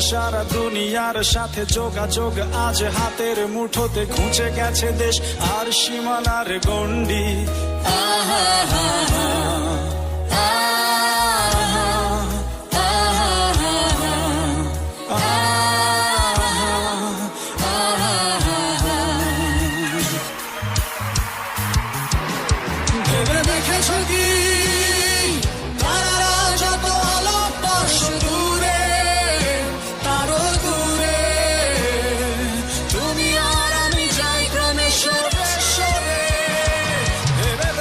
সারা দুনিয়ার সাথে যোগাযোগ আজ হাতের মুঠোতে, ঘুচে গেছে দেশ আর সীমানার গণ্ডি। আহা হা হা, ভেবে দেখেছো